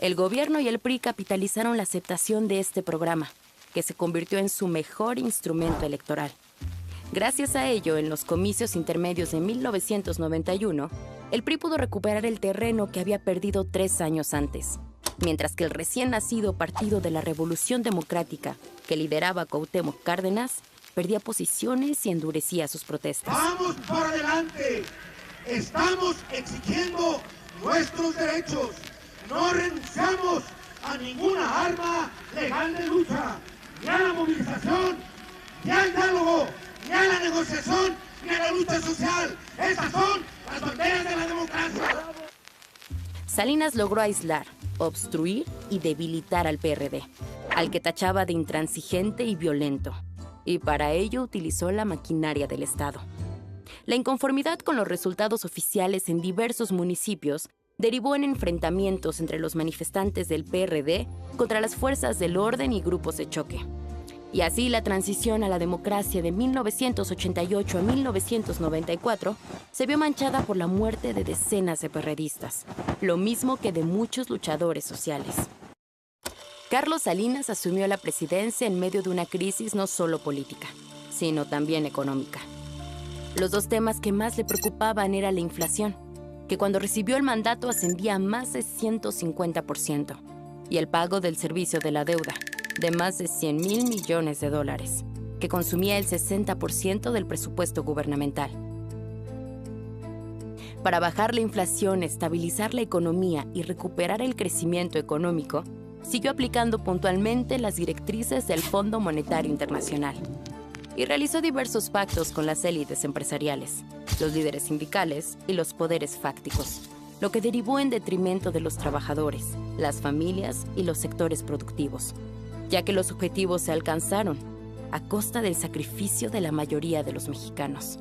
El gobierno y el PRI capitalizaron la aceptación de este programa, que se convirtió en su mejor instrumento electoral. Gracias a ello, en los comicios intermedios de 1991, el PRI pudo recuperar el terreno que había perdido 3 años antes, mientras que el recién nacido Partido de la Revolución Democrática, que lideraba Cuauhtémoc Cárdenas, perdía posiciones y endurecía sus protestas. ¡Vamos por adelante! Estamos exigiendo nuestros derechos. No renunciamos a ninguna arma legal de lucha, ni a la movilización, ni al diálogo, ni a la negociación, ni a la lucha social. Esas son las banderas de la democracia. Salinas logró aislar, obstruir y debilitar al PRD, al que tachaba de intransigente y violento, y para ello utilizó la maquinaria del Estado. La inconformidad con los resultados oficiales en diversos municipios derivó en enfrentamientos entre los manifestantes del PRD contra las fuerzas del orden y grupos de choque. Y así la transición a la democracia de 1988 a 1994 se vio manchada por la muerte de decenas de perredistas, lo mismo que de muchos luchadores sociales. Carlos Salinas asumió la presidencia en medio de una crisis no solo política, sino también económica. Los dos temas que más le preocupaban era la inflación, que cuando recibió el mandato ascendía a más de 150%, y el pago del servicio de la deuda, de más de $100,000 millones, que consumía el 60% del presupuesto gubernamental. Para bajar la inflación, estabilizar la economía y recuperar el crecimiento económico, siguió aplicando puntualmente las directrices del Fondo Monetario Internacional y realizó diversos pactos con las élites empresariales, los líderes sindicales y los poderes fácticos, lo que derivó en detrimento de los trabajadores, las familias y los sectores productivos, ya que los objetivos se alcanzaron a costa del sacrificio de la mayoría de los mexicanos.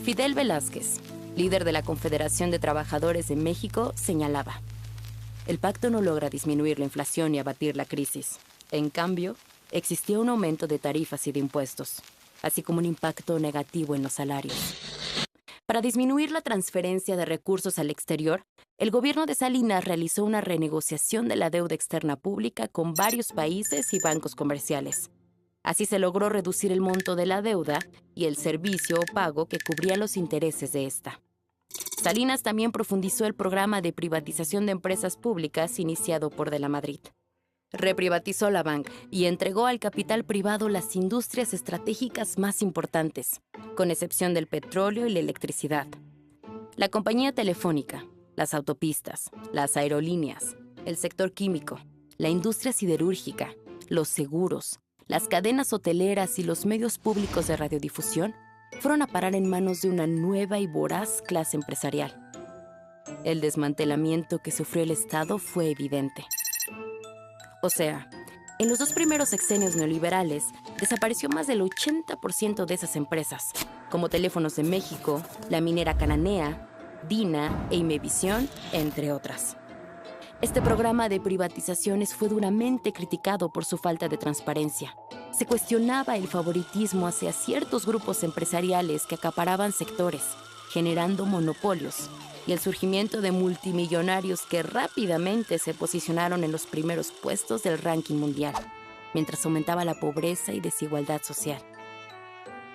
Fidel Velázquez, líder de la Confederación de Trabajadores de México, señalaba: el pacto no logra disminuir la inflación y abatir la crisis. En cambio, existía un aumento de tarifas y de impuestos, así como un impacto negativo en los salarios. Para disminuir la transferencia de recursos al exterior, el gobierno de Salinas realizó una renegociación de la deuda externa pública con varios países y bancos comerciales. Así se logró reducir el monto de la deuda y el servicio o pago que cubría los intereses de esta. Salinas también profundizó el programa de privatización de empresas públicas iniciado por De la Madrid. Reprivatizó la banca y entregó al capital privado las industrias estratégicas más importantes, con excepción del petróleo y la electricidad. La compañía telefónica, las autopistas, las aerolíneas, el sector químico, la industria siderúrgica, los seguros, las cadenas hoteleras y los medios públicos de radiodifusión fueron a parar en manos de una nueva y voraz clase empresarial. El desmantelamiento que sufrió el Estado fue evidente. O sea, en los 2 primeros sexenios neoliberales desapareció más del 80% de esas empresas, como Teléfonos de México, la minera Cananea, Dina e Imevisión, entre otras. Este programa de privatizaciones fue duramente criticado por su falta de transparencia. Se cuestionaba el favoritismo hacia ciertos grupos empresariales que acaparaban sectores, generando monopolios, y el surgimiento de multimillonarios que rápidamente se posicionaron en los primeros puestos del ranking mundial, mientras aumentaba la pobreza y desigualdad social.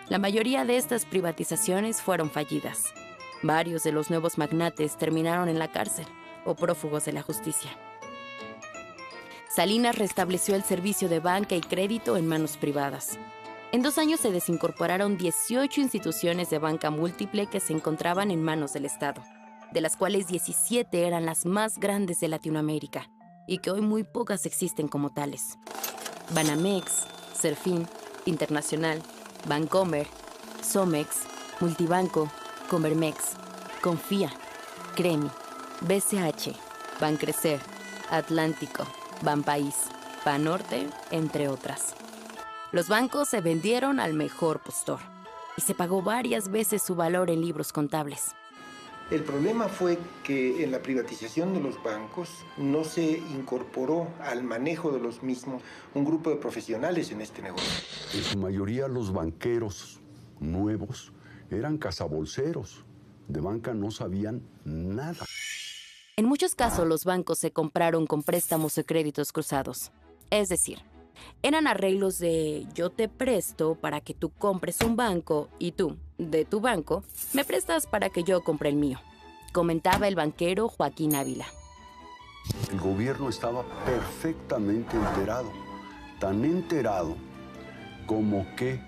La mayoría de estas privatizaciones fueron fallidas. Varios de los nuevos magnates terminaron en la cárcel o prófugos de la justicia. Salinas restableció el servicio de banca y crédito en manos privadas. En 2 años se desincorporaron 18 instituciones de banca múltiple que se encontraban en manos del Estado, de las cuales 17 eran las más grandes de Latinoamérica y que hoy muy pocas existen como tales. Banamex, Serfín, Internacional, Bancomer, Somex, Multibanco, Comermex, Confía, Cremi, BCH, Bancrecer, Atlántico, Banpaís, Banorte, entre otras. Los bancos se vendieron al mejor postor y se pagó varias veces su valor en libros contables. El problema fue que en la privatización de los bancos no se incorporó al manejo de los mismos un grupo de profesionales en este negocio. En su mayoría los banqueros nuevos eran cazabolseros. De banca no sabían nada. En muchos casos, los bancos se compraron con préstamos o créditos cruzados. Es decir, eran arreglos de yo te presto para que tú compres un banco y tú, de tu banco, me prestas para que yo compre el mío, comentaba el banquero Joaquín Ávila. El gobierno estaba perfectamente enterado, tan enterado como que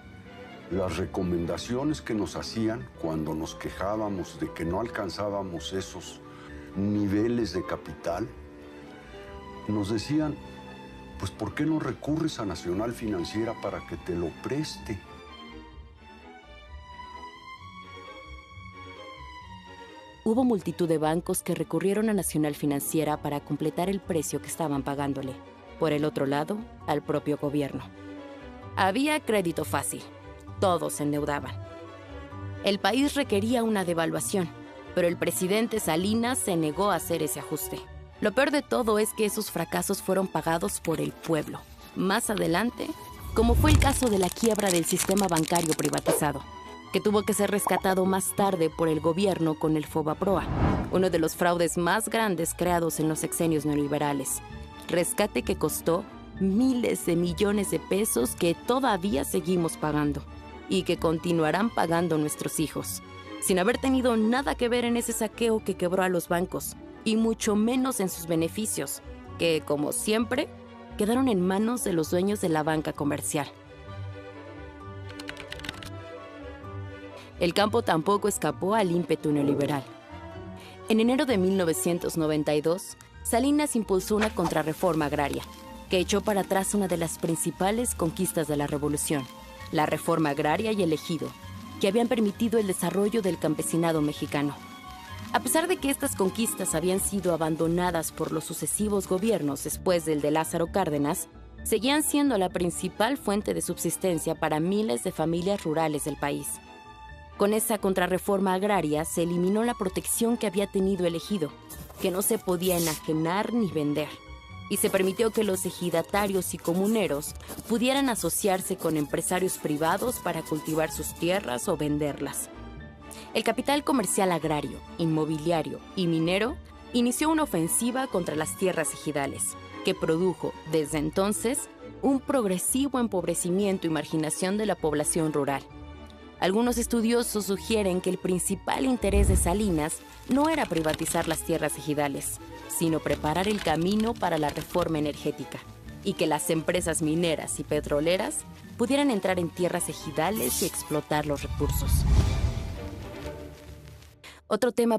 las recomendaciones que nos hacían cuando nos quejábamos de que no alcanzábamos esos niveles de capital, nos decían, pues ¿por qué no recurres a Nacional Financiera para que te lo preste? Hubo multitud de bancos que recurrieron a Nacional Financiera para completar el precio que estaban pagándole. Por el otro lado, al propio gobierno. Había crédito fácil. Todos se endeudaban. El país requería una devaluación, pero el presidente Salinas se negó a hacer ese ajuste. Lo peor de todo es que esos fracasos fueron pagados por el pueblo. Más adelante, como fue el caso de la quiebra del sistema bancario privatizado, que tuvo que ser rescatado más tarde por el gobierno con el Fobaproa, uno de los fraudes más grandes creados en los sexenios neoliberales. Rescate que costó miles de millones de pesos que todavía seguimos pagando y que continuarán pagando nuestros hijos, sin haber tenido nada que ver en ese saqueo que quebró a los bancos, y mucho menos en sus beneficios, que, como siempre, quedaron en manos de los dueños de la banca comercial. El campo tampoco escapó al ímpetu neoliberal. En enero de 1992, Salinas impulsó una contrarreforma agraria, que echó para atrás una de las principales conquistas de la revolución, la reforma agraria y el ejido, que habían permitido el desarrollo del campesinado mexicano. A pesar de que estas conquistas habían sido abandonadas por los sucesivos gobiernos después del de Lázaro Cárdenas, seguían siendo la principal fuente de subsistencia para miles de familias rurales del país. Con esa contrarreforma agraria se eliminó la protección que había tenido el ejido, que no se podía enajenar ni vender, y se permitió que los ejidatarios y comuneros pudieran asociarse con empresarios privados para cultivar sus tierras o venderlas. El capital comercial agrario, inmobiliario y minero inició una ofensiva contra las tierras ejidales, que produjo, desde entonces, un progresivo empobrecimiento y marginación de la población rural. Algunos estudiosos sugieren que el principal interés de Salinas no era privatizar las tierras ejidales, sino preparar el camino para la reforma energética, y que las empresas mineras y petroleras pudieran entrar en tierras ejidales y explotar los recursos. Otro tema